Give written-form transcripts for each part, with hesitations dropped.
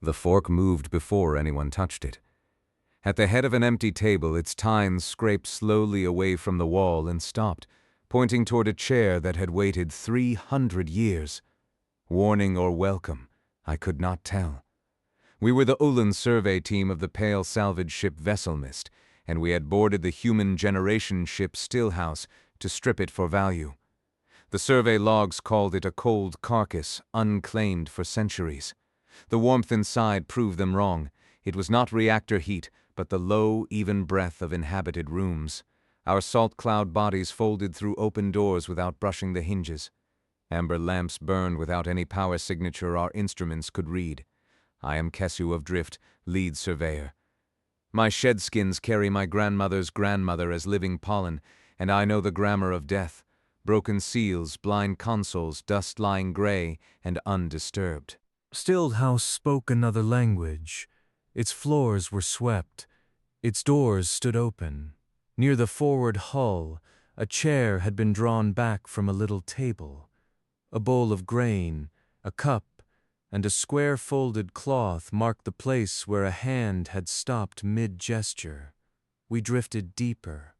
The fork moved before anyone touched it. At the head of an empty table, its tines scraped slowly away from the wall and stopped, pointing toward a chair that had waited 300 years. Warning or welcome, I could not tell. We were the Oolun survey team of the pale salvage ship Vesselmist, and we had boarded the human generation ship Stillhouse to strip it for value. The survey logs called it a cold carcass, unclaimed for centuries. The warmth inside proved them wrong. It was not reactor heat, but the low, even breath of inhabited rooms. Our salt cloud bodies folded through open doors without brushing the hinges. Amber lamps burned without any power signature our instruments could read. I am Kessu-of-Drift, lead surveyor. My shed skins carry my grandmother's grandmother as living pollen, and I know the grammar of death. Broken seals, blind consoles, dust lying gray and undisturbed. Stillhouse spoke another language. Its floors were swept. Its doors stood open. Near the forward hull, a chair had been drawn back from a little table. A bowl of grain, a cup, and a square folded cloth marked the place where a hand had stopped mid-gesture. We drifted deeper.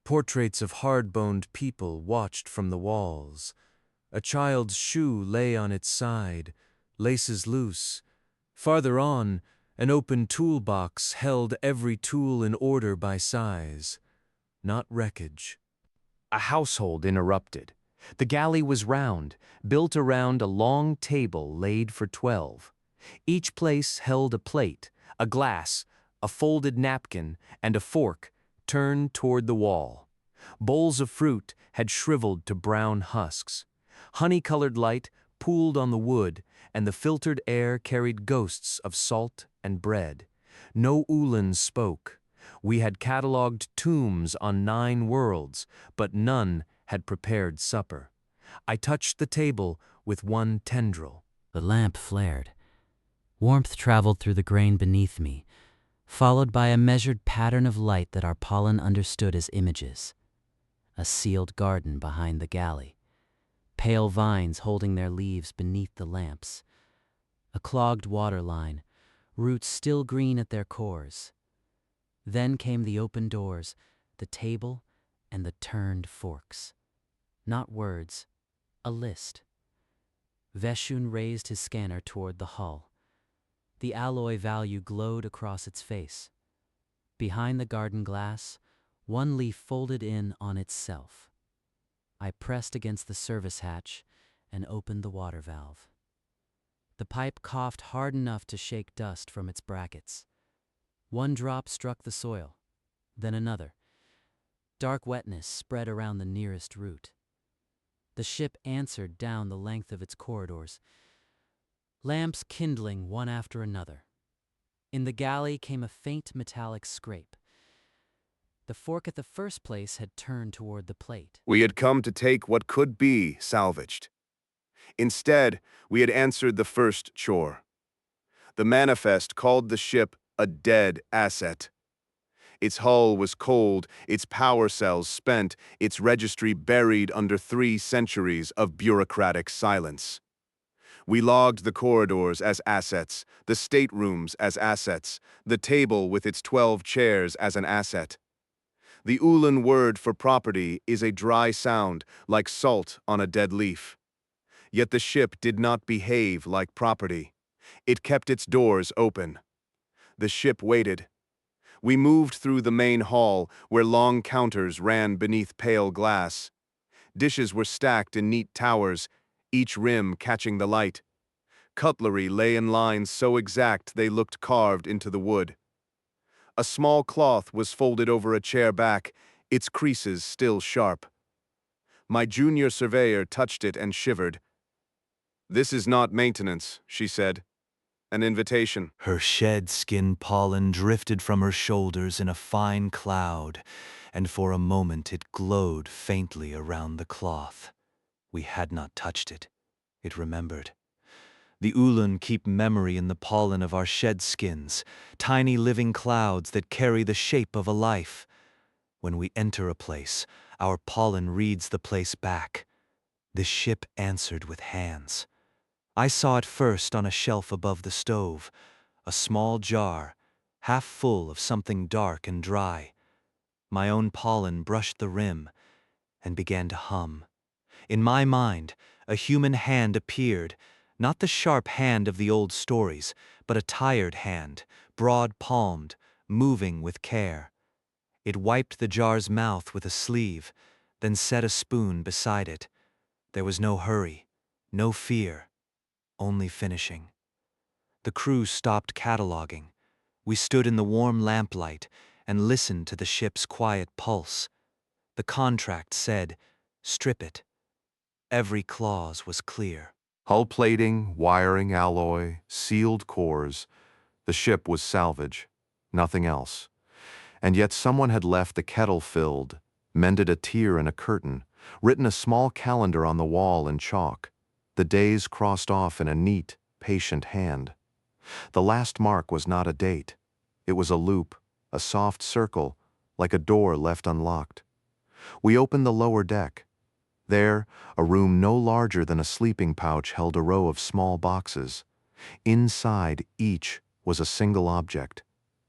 Portraits of hard-boned people watched from the walls. A child's shoe lay on its side, laces loose. Farther on, an open toolbox held every tool in order by size, not wreckage. A household interrupted. The galley was round, built around a long table laid for 12. Each place held a plate, a glass, a folded napkin, and a fork turned toward the wall. Bowls of fruit had shriveled to brown husks. Honey-colored light pooled on the wood, and the filtered air carried ghosts of salt and bread. No Oolun spoke. We had catalogued tombs on 9 worlds, but none had prepared supper. I touched the table with one tendril. The lamp flared. Warmth traveled through the grain beneath me, followed by a measured pattern of light that our pollen understood as images. A sealed garden behind the galley. Pale vines holding their leaves beneath the lamps. A clogged water line, roots still green at their cores. Then came the open doors, the table, and the turned forks. Not words, a list. Veshun raised his scanner toward the hull. The alloy value glowed across its face. Behind the garden glass, one leaf folded in on itself. I pressed against the service hatch and opened the water valve. The pipe coughed hard enough to shake dust from its brackets. One drop struck the soil, then another. Dark wetness spread around the nearest root. The ship answered down the length of its corridors, lamps kindling one after another. In the galley came a faint metallic scrape. The fork at the first place had turned toward the plate. We had come to take what could be salvaged. Instead, we had answered the first chore. The manifest called the ship a dead asset. Its hull was cold, its power cells spent, its registry buried under 3 centuries of bureaucratic silence. We logged the corridors as assets, the staterooms as assets, the table with its 12 chairs as an asset. The Oolun word for property is a dry sound, like salt on a dead leaf. Yet the ship did not behave like property. It kept its doors open. The ship waited. We moved through the main hall, where long counters ran beneath pale glass. Dishes were stacked in neat towers, each rim catching the light. Cutlery lay in lines so exact they looked carved into the wood. A small cloth was folded over a chair back, its creases still sharp. My junior surveyor touched it and shivered. "This is not maintenance," she said. "An invitation." Her shed skin pollen drifted from her shoulders in a fine cloud, and for a moment it glowed faintly around the cloth. We had not touched it. It remembered. The Oolun keep memory in the pollen of our shed skins, tiny living clouds that carry the shape of a life. When we enter a place, our pollen reads the place back. The ship answered with hands. I saw it first on a shelf above the stove, a small jar, half full of something dark and dry. My own pollen brushed the rim and began to hum. In my mind, a human hand appeared, not the sharp hand of the old stories, but a tired hand, broad-palmed, moving with care. It wiped the jar's mouth with a sleeve, then set a spoon beside it. There was no hurry, no fear, only finishing. The crew stopped cataloging. We stood in the warm lamplight and listened to the ship's quiet pulse. The contract said, "Strip it." Every clause was clear. Hull plating, wiring, alloy, sealed cores. The ship was salvage, nothing else. And yet someone had left the kettle filled, mended a tier and a curtain, written a small calendar on the wall in chalk. The days crossed off in a neat, patient hand. The last mark was not a date. It was a loop, a soft circle, like a door left unlocked. We opened the lower deck. There, a room no larger than a sleeping pouch held a row of small boxes. Inside each was a single object,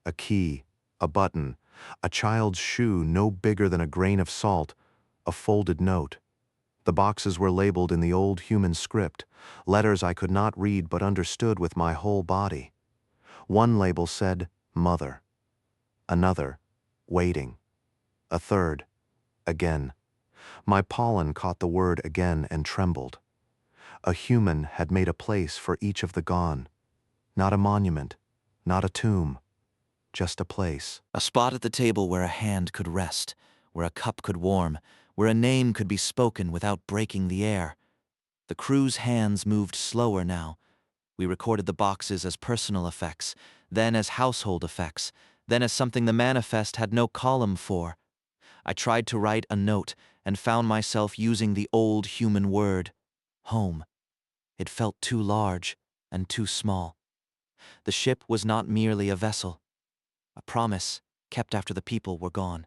a key, a button, a child's shoe no bigger than a grain of salt, a folded note. The boxes were labeled in the old human script, letters I could not read but understood with my whole body. One label said, "Mother." Another, "Waiting." A third, "Again." My pollen caught the word again and trembled. A human had made a place for each of the gone. Not a monument, not a tomb, just a place. A spot at the table where a hand could rest, where a cup could warm, where a name could be spoken without breaking the air. The crew's hands moved slower now. We recorded the boxes as personal effects, then as household effects, then as something the manifest had no column for. I tried to write a note and found myself using the old human word, home. It felt too large and too small. The ship was not merely a vessel, a promise kept after the people were gone.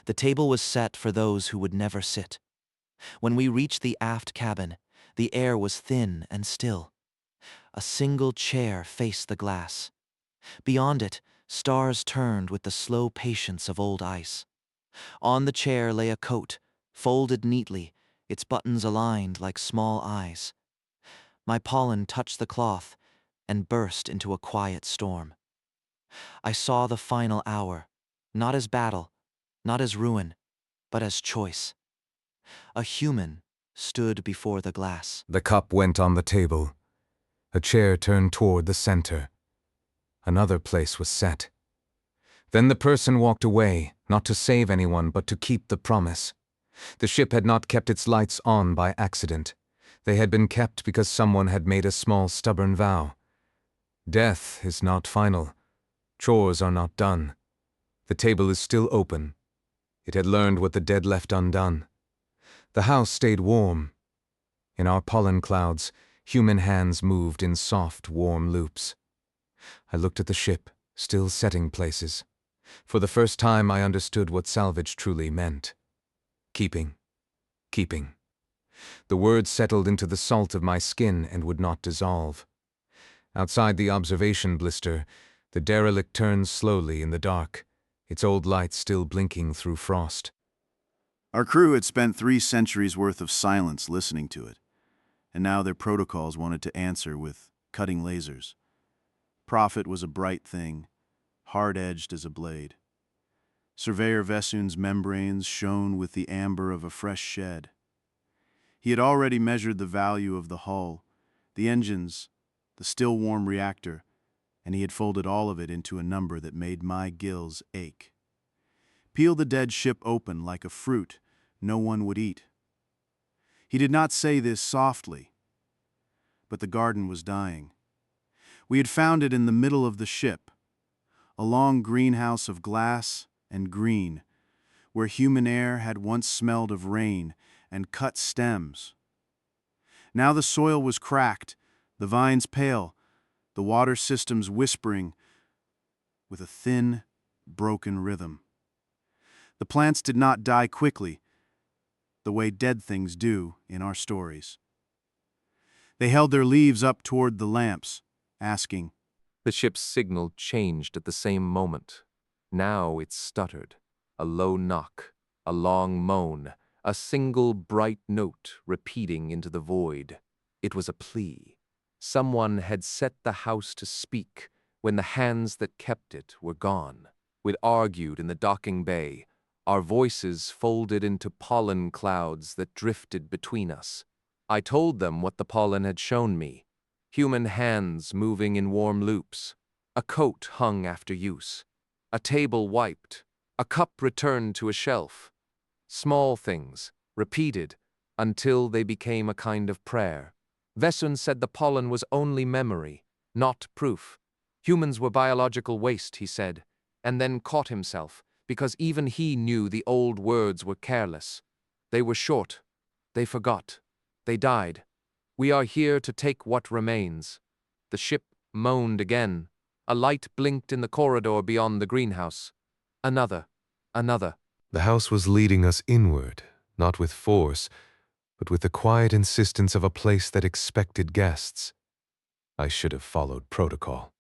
The table was set for those who would never sit. When we reached the aft cabin, the air was thin and still. A single chair faced the glass. Beyond it, stars turned with the slow patience of old ice. On the chair lay a coat, folded neatly, its buttons aligned like small eyes. My pollen touched the cloth and burst into a quiet storm. I saw the final hour, not as battle, not as ruin, but as choice. A human stood before the glass. The cup went on the table. A chair turned toward the center. Another place was set. Then the person walked away, not to save anyone, but to keep the promise. The ship had not kept its lights on by accident. They had been kept because someone had made a small stubborn vow. Death is not final. Chores are not done. The table is still open. It had learned what the dead left undone. The house stayed warm. In our pollen clouds, human hands moved in soft, warm loops. I looked at the ship, still setting places. For the first time I understood what salvage truly meant. Keeping. Keeping. The words settled into the salt of my skin and would not dissolve. Outside the observation blister, the derelict turned slowly in the dark, its old lights still blinking through frost. Our crew had spent 3 centuries worth of silence listening to it, and now their protocols wanted to answer with cutting lasers. Profit was a bright thing, hard-edged as a blade. Surveyor Vessun's membranes shone with the amber of a fresh shed. He had already measured the value of the hull, the engines, the still-warm reactor, and he had folded all of it into a number that made my gills ache. Peel the dead ship open like a fruit no one would eat. He did not say this softly, but the garden was dying. We had found it in the middle of the ship, a long greenhouse of glass and green, where human air had once smelled of rain and cut stems. Now the soil was cracked, the vines pale, the water systems whispering with a thin, broken rhythm. The plants did not die quickly, the way dead things do in our stories. They held their leaves up toward the lamps, asking, The ship's signal changed at the same moment. Now it stuttered. A low knock, a long moan, a single bright note repeating into the void. It was a plea. Someone had set the house to speak when the hands that kept it were gone. We'd argued in the docking bay, our voices folded into pollen clouds that drifted between us. I told them what the pollen had shown me. Human hands moving in warm loops, a coat hung after use, a table wiped, a cup returned to a shelf. Small things, repeated, until they became a kind of prayer. Vesun said the pollen was only memory, not proof. Humans were biological waste, he said, and then caught himself, because even he knew the old words were careless. They were short. They forgot. They died. We are here to take what remains. The ship moaned again. A light blinked in the corridor beyond the greenhouse. Another. The house was leading us inward, not with force, but with the quiet insistence of a place that expected guests. I should have followed protocol.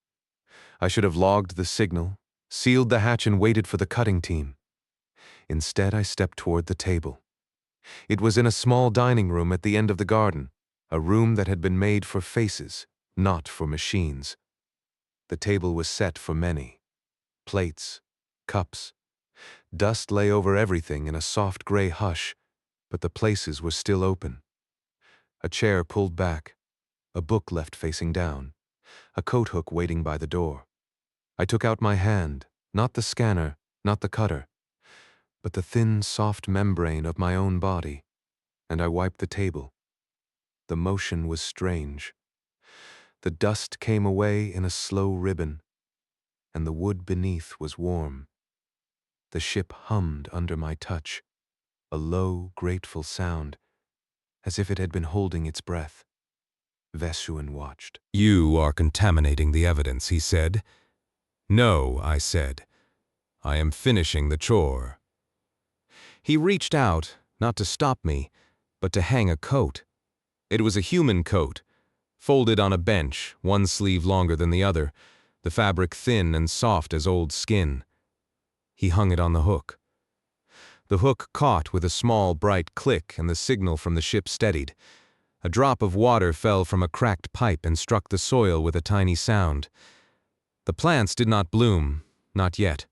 I should have logged the signal, sealed the hatch, and waited for the cutting team. Instead, I stepped toward the table. It was in a small dining room at the end of the garden, a room that had been made for faces, not for machines. The table was set for many. Plates, cups. Dust lay over everything in a soft gray hush, but the places were still open. A chair pulled back, a book left facing down, a coat hook waiting by the door. I took out my hand, not the scanner, not the cutter, but the thin, soft membrane of my own body, and I wiped the table. The motion was strange. The dust came away in a slow ribbon, and the wood beneath was warm. The ship hummed under my touch, a low, grateful sound, as if it had been holding its breath. Vesuan watched. "You are contaminating the evidence," he said. "No," I said. "I am finishing the chore." He reached out, not to stop me, but to hang a coat. It was a human coat, folded on a bench, one sleeve longer than the other, the fabric thin and soft as old skin. He hung it on the hook. The hook caught with a small, bright click, and the signal from the ship steadied. A drop of water fell from a cracked pipe and struck the soil with a tiny sound. The plants did not bloom, not yet.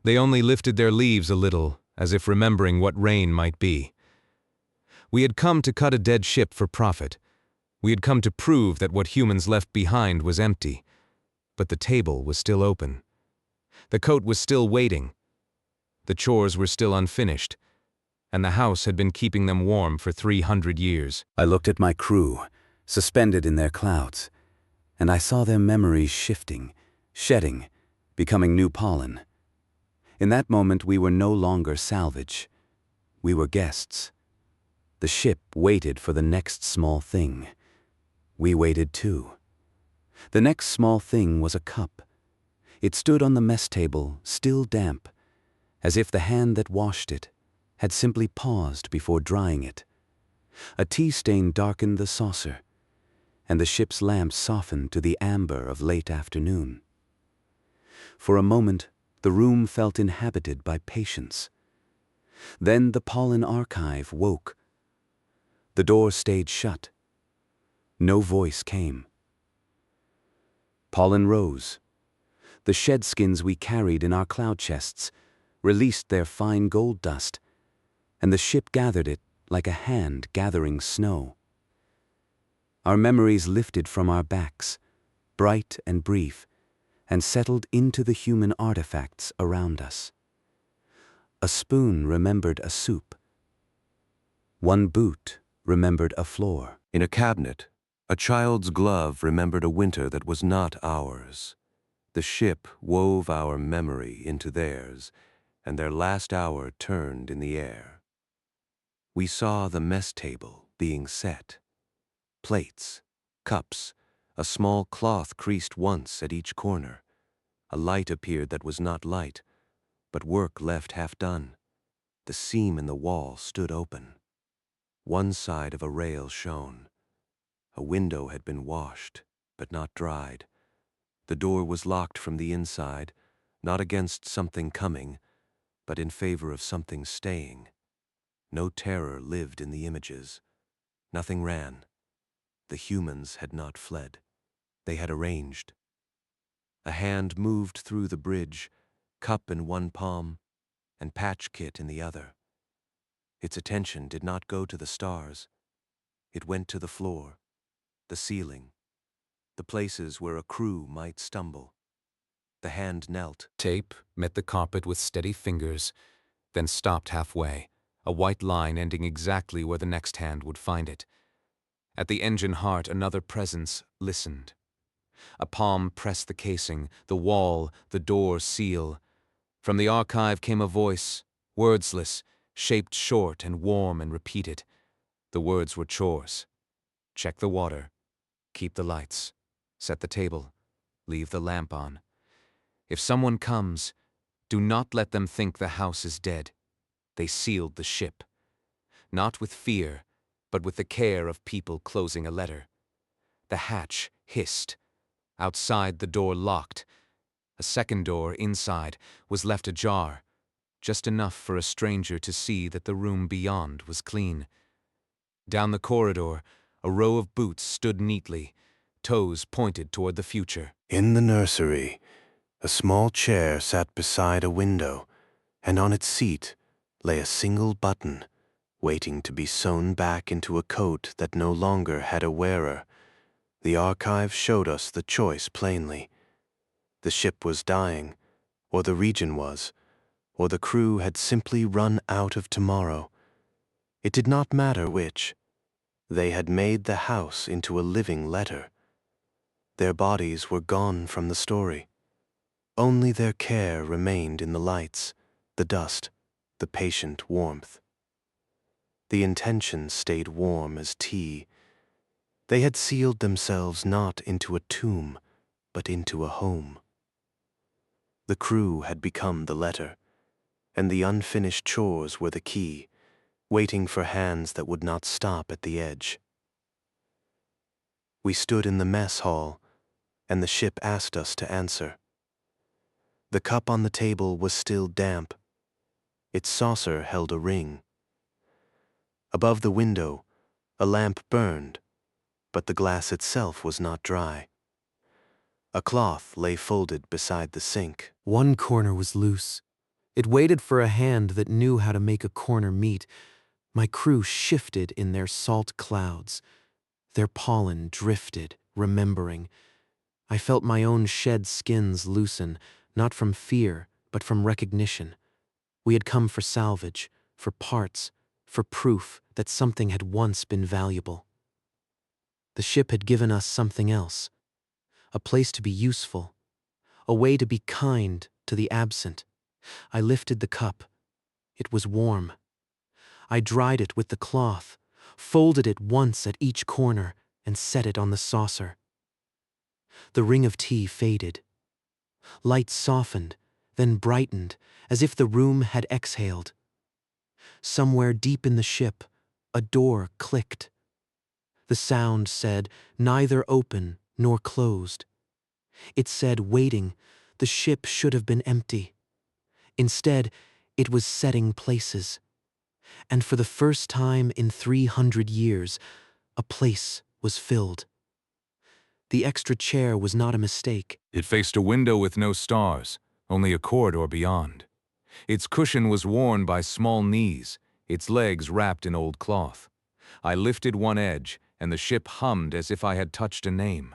They only lifted their leaves a little, as if remembering what rain might be. We had come to cut a dead ship for profit. We had come to prove that what humans left behind was empty. But the table was still open. The coat was still waiting. The chores were still unfinished, and the house had been keeping them warm for 300 years. I looked at my crew, suspended in their clouds, and I saw their memories shifting, shedding, becoming new pollen. In that moment, we were no longer salvage. We were guests. The ship waited for the next small thing. We waited too. The next small thing was a cup. It stood on the mess table, still damp, as if the hand that washed it had simply paused before drying it. A tea stain darkened the saucer, and the ship's lamps softened to the amber of late afternoon. For a moment, the room felt inhabited by patience. Then the pollen archive woke. The door stayed shut. No voice came. Pollen rose. The shed skins we carried in our cloud chests released their fine gold dust, and the ship gathered it like a hand gathering snow. Our memories lifted from our backs, bright and brief, and settled into the human artifacts around us. A spoon remembered a soup. One boot remembered a floor. In a cabinet, a child's glove remembered a winter that was not ours. The ship wove our memory into theirs, and their last hour turned in the air. We saw the mess table being set. Plates, cups, a small cloth creased once at each corner. A light appeared that was not light, but work left half done. The seam in the wall stood open. One side of a rail shone. A window had been washed, but not dried. The door was locked from the inside, not against something coming, but in favor of something staying. No terror lived in the images. Nothing ran. The humans had not fled. They had arranged. A hand moved through the bridge, cup in one palm, and patch kit in the other. Its attention did not go to the stars. It went to the floor, the ceiling, the places where a crew might stumble. The hand knelt. Tape met the carpet with steady fingers, then stopped halfway, a white line ending exactly where the next hand would find it. At the engine heart, another presence listened. A palm pressed the casing, the wall, the door seal. From the archive came a voice, wordsless, shaped short and warm and repeated. The words were chores. Check the water. Keep the lights. Set the table. Leave the lamp on. If someone comes, do not let them think the house is dead. They sealed the ship. Not with fear, but with the care of people closing a letter. The hatch hissed. Outside, the door locked. A second door, inside, was left ajar, just enough for a stranger to see that the room beyond was clean. Down the corridor, a row of boots stood neatly, toes pointed toward the future. In the nursery, a small chair sat beside a window, and on its seat lay a single button, waiting to be sewn back into a coat that no longer had a wearer. The archive showed us the choice plainly. The ship was dying, or the region was, or the crew had simply run out of tomorrow. It did not matter which. They had made the house into a living letter. Their bodies were gone from the story. Only their care remained in the lights, the dust, the patient warmth. The intention stayed warm as tea. They had sealed themselves not into a tomb, but into a home. The crew had become the letter, and the unfinished chores were the key, waiting for hands that would not stop at the edge. We stood in the mess hall, and the ship asked us to answer. The cup on the table was still damp. Its saucer held a ring. Above the window, a lamp burned, but the glass itself was not dry. A cloth lay folded beside the sink. One corner was loose. It waited for a hand that knew how to make a corner meet. My crew shifted in their salt clouds. Their pollen drifted, remembering. I felt my own shed skins loosen, not from fear, but from recognition. We had come for salvage, for parts, for proof that something had once been valuable. The ship had given us something else, a place to be useful, a way to be kind to the absent. I lifted the cup. It was warm. I dried it with the cloth, folded it once at each corner, and set it on the saucer. The ring of tea faded. Light softened, then brightened, as if the room had exhaled. Somewhere deep in the ship, a door clicked. The sound said, neither open nor closed. It said, waiting, the ship should have been empty. Instead, it was setting places. And for the first time in 300 years, a place was filled. The extra chair was not a mistake. It faced a window with no stars, only a corridor beyond. Its cushion was worn by small knees, its legs wrapped in old cloth. I lifted one edge, and the ship hummed as if I had touched a name.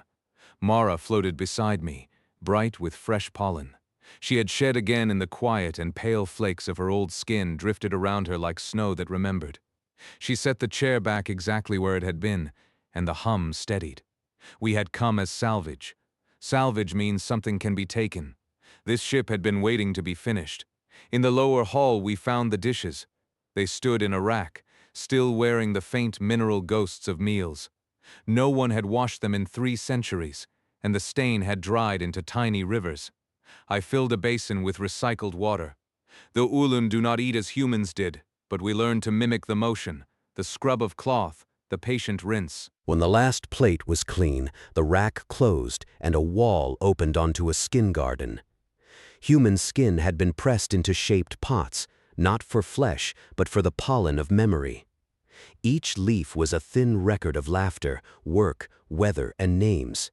Mara floated beside me, bright with fresh pollen. She had shed again in the quiet, and pale flakes of her old skin drifted around her like snow that remembered. She set the chair back exactly where it had been, and the hum steadied. We had come as salvage. Salvage means something can be taken. This ship had been waiting to be finished. In the lower hall we found the dishes. They stood in a rack, still wearing the faint mineral ghosts of meals. No one had washed them in 3 centuries, and the stain had dried into tiny rivers. I filled a basin with recycled water. The Oolun do not eat as humans did, but we learned to mimic the motion, the scrub of cloth, the patient rinse. When the last plate was clean, the rack closed and a wall opened onto a skin garden. Human skin had been pressed into shaped pots, not for flesh, but for the pollen of memory. Each leaf was a thin record of laughter, work, weather, and names.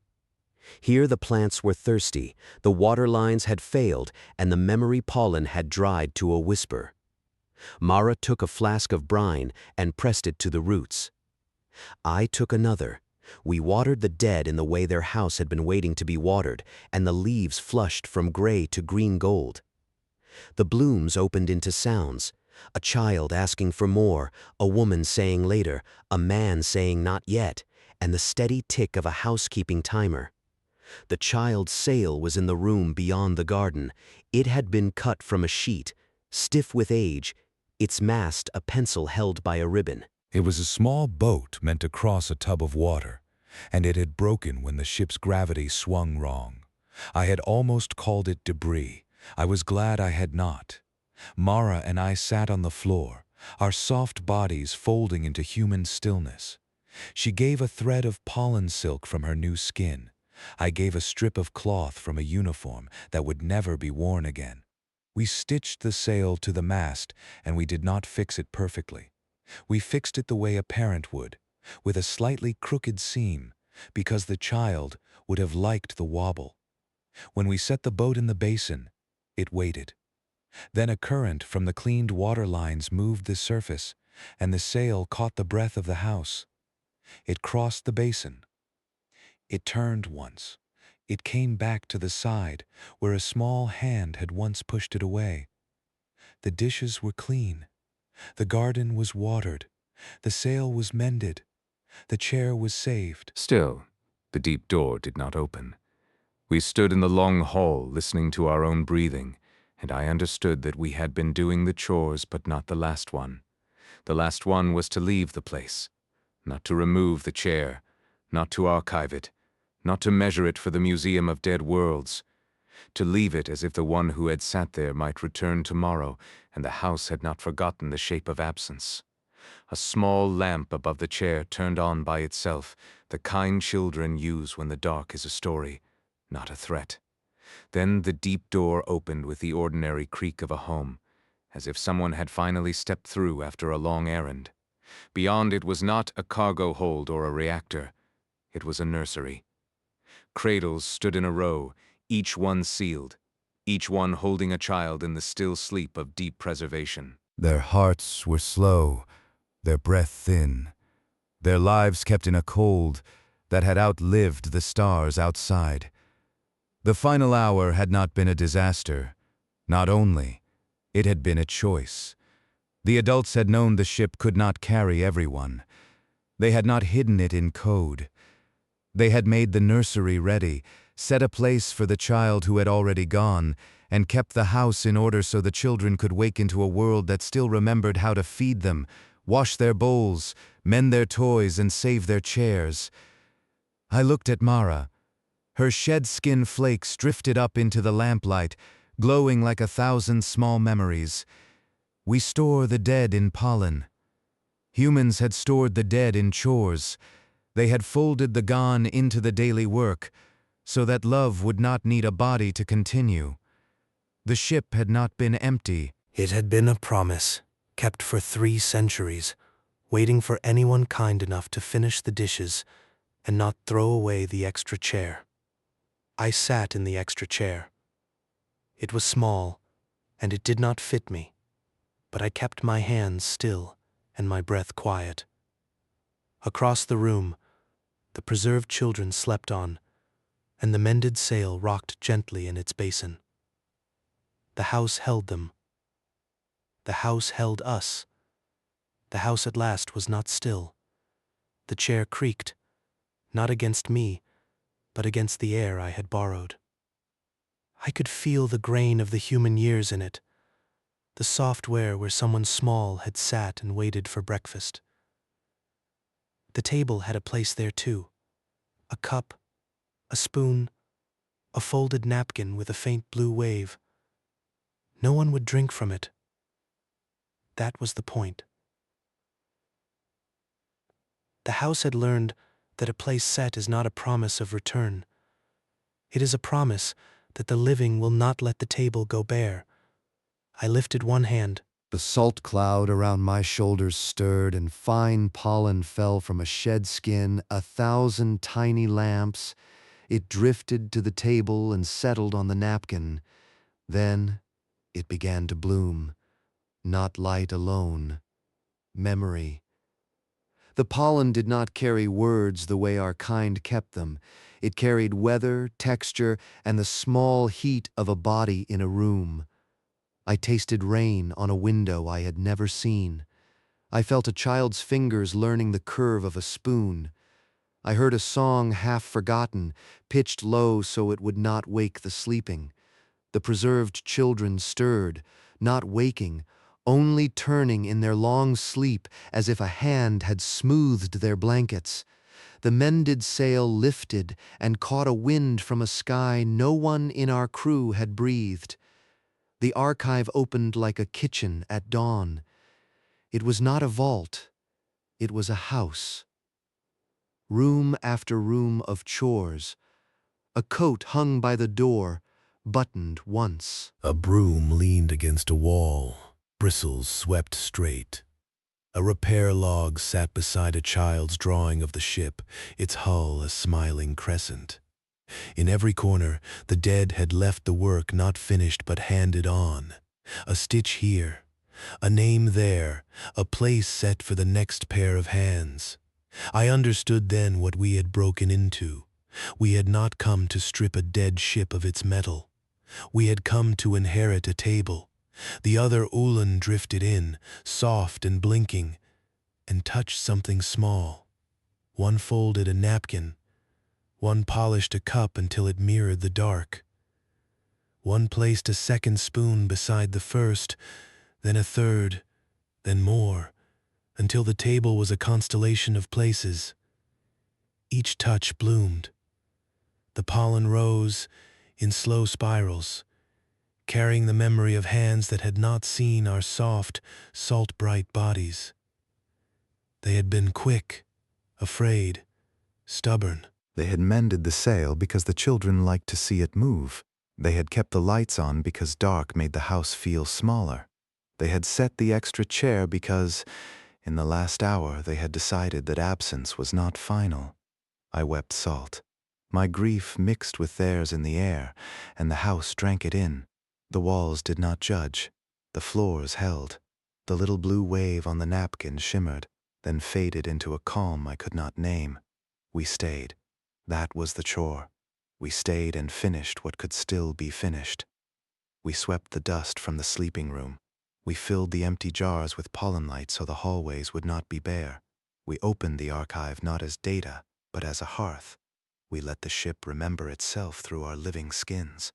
Here the plants were thirsty, the water lines had failed, and the memory pollen had dried to a whisper. Mara took a flask of brine and pressed it to the roots. I took another. We watered the dead in the way their house had been waiting to be watered, and the leaves flushed from gray to green gold. The blooms opened into sounds. A child asking for more, a woman saying later, a man saying not yet, and the steady tick of a housekeeping timer. The child's sail was in the room beyond the garden. It had been cut from a sheet, stiff with age, its mast a pencil held by a ribbon. It was a small boat meant to cross a tub of water, and it had broken when the ship's gravity swung wrong. I had almost called it debris. I was glad I had not. Mara and I sat on the floor, our soft bodies folding into human stillness. She gave a thread of pollen silk from her new skin. I gave a strip of cloth from a uniform that would never be worn again. We stitched the sail to the mast, and we did not fix it perfectly. We fixed it the way a parent would, with a slightly crooked seam, because the child would have liked the wobble. When we set the boat in the basin, it waited. Then a current from the cleaned water lines moved the surface, and the sail caught the breath of the house. It crossed the basin. It turned once. It came back to the side, where a small hand had once pushed it away. The dishes were clean. The garden was watered. The sail was mended. The chair was saved. Still, the deep door did not open. We stood in the long hall listening to our own breathing, and I understood that we had been doing the chores but not the last one. The last one was to leave the place, not to remove the chair, not to archive it, not to measure it for the Museum of Dead Worlds, to leave it as if the one who had sat there might return tomorrow and the house had not forgotten the shape of absence. A small lamp above the chair turned on by itself, the kind children use when the dark is a story, not a threat. Then the deep door opened with the ordinary creak of a home, as if someone had finally stepped through after a long errand. Beyond it was not a cargo hold or a reactor. It was a nursery. Cradles stood in a row, each one sealed, each one holding a child in the still sleep of deep preservation. Their hearts were slow, their breath thin, their lives kept in a cold that had outlived the stars outside. The final hour had not been a disaster. Not only, it had been a choice. The adults had known the ship could not carry everyone. They had not hidden it in code. They had made the nursery ready, set a place for the child who had already gone, and kept the house in order so the children could wake into a world that still remembered how to feed them, wash their bowls, mend their toys, and save their chairs. I looked at Mara. Her shed skin flakes drifted up into the lamplight, glowing like 1,000 small memories. We store the dead in pollen. Humans had stored the dead in chores. They had folded the gone into the daily work, so that love would not need a body to continue. The ship had not been empty. It had been a promise, kept for 3 centuries, waiting for anyone kind enough to finish the dishes and not throw away the extra chair. I sat in the extra chair. It was small, and it did not fit me, but I kept my hands still and my breath quiet. Across the room, the preserved children slept on, and the mended sail rocked gently in its basin. The house held them. The house held us. The house at last was not still. The chair creaked, not against me, but against the air I had borrowed. I could feel the grain of the human years in it, the software where someone small had sat and waited for breakfast. The table had a place there too. A cup, a spoon, a folded napkin with a faint blue wave. No one would drink from it. That was the point. The house had learned that a place set is not a promise of return. It is a promise that the living will not let the table go bare. I lifted one hand. The salt cloud around my shoulders stirred, and fine pollen fell from a shed skin, 1,000 tiny lamps. It drifted to the table and settled on the napkin. Then it began to bloom. Not light alone. Memory. The pollen did not carry words the way our kind kept them. It carried weather, texture, and the small heat of a body in a room. I tasted rain on a window I had never seen. I felt a child's fingers learning the curve of a spoon. I heard a song half forgotten, pitched low so it would not wake the sleeping. The preserved children stirred, not waking, only turning in their long sleep as if a hand had smoothed their blankets. The mended sail lifted and caught a wind from a sky no one in our crew had breathed. The archive opened like a kitchen at dawn. It was not a vault, it was a house. Room after room of chores. A coat hung by the door, buttoned once. A broom leaned against a wall, bristles swept straight. A repair log sat beside a child's drawing of the ship, its hull a smiling crescent. In every corner, the dead had left the work not finished but handed on. A stitch here, a name there, a place set for the next pair of hands. I understood then what we had broken into. We had not come to strip a dead ship of its metal. We had come to inherit a table. The other Oolun drifted in, soft and blinking, and touched something small. One folded a napkin. One polished a cup until it mirrored the dark. One placed a second spoon beside the first, then a third, then more, until the table was a constellation of places. Each touch bloomed. The pollen rose in slow spirals, carrying the memory of hands that had not seen our soft, salt-bright bodies. They had been quick, afraid, stubborn. They had mended the sail because the children liked to see it move. They had kept the lights on because dark made the house feel smaller. They had set the extra chair because, in the last hour, they had decided that absence was not final. I wept salt. My grief mixed with theirs in the air, and the house drank it in. The walls did not judge. The floors held. The little blue wave on the napkin shimmered, then faded into a calm I could not name. We stayed. That was the chore. We stayed and finished what could still be finished. We swept the dust from the sleeping room. We filled the empty jars with pollen light so the hallways would not be bare. We opened the archive not as data, but as a hearth. We let the ship remember itself through our living skins.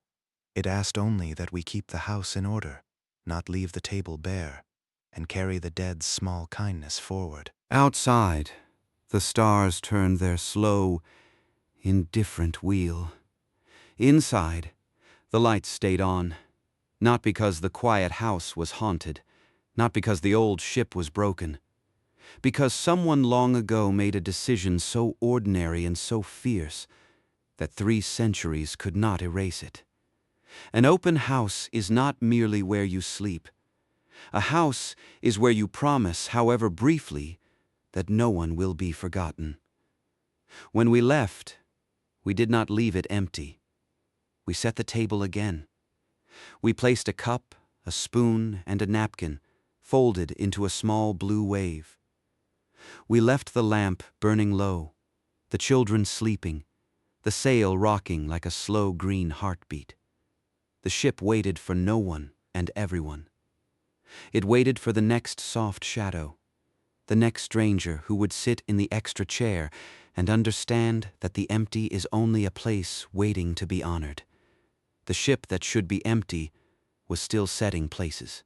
It asked only that we keep the house in order, not leave the table bare, and carry the dead's small kindness forward. Outside, the stars turned their slow, indifferent wheel. Inside, the lights stayed on, not because the quiet house was haunted, not because the old ship was broken, because someone long ago made a decision so ordinary and so fierce that 3 centuries could not erase it. An open house is not merely where you sleep. A house is where you promise, however briefly, that no one will be forgotten. When we left, we did not leave it empty. We set the table again. We placed a cup, a spoon, and a napkin, folded into a small blue wave. We left the lamp burning low, the children sleeping, the sail rocking like a slow green heartbeat. The ship waited for no one and everyone. It waited for the next soft shadow, the next stranger who would sit in the extra chair and understand that the empty is only a place waiting to be honored. The ship that should be empty was still setting places.